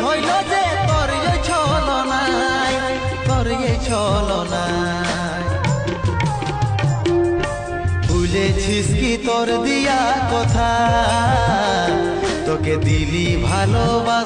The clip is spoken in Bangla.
হইল যে তোর এই ছলনায়, তোর এই ছলনায়। ভুলেছিস কি তোর দিয়া কথা, তোকে দিলি ভালোবাসা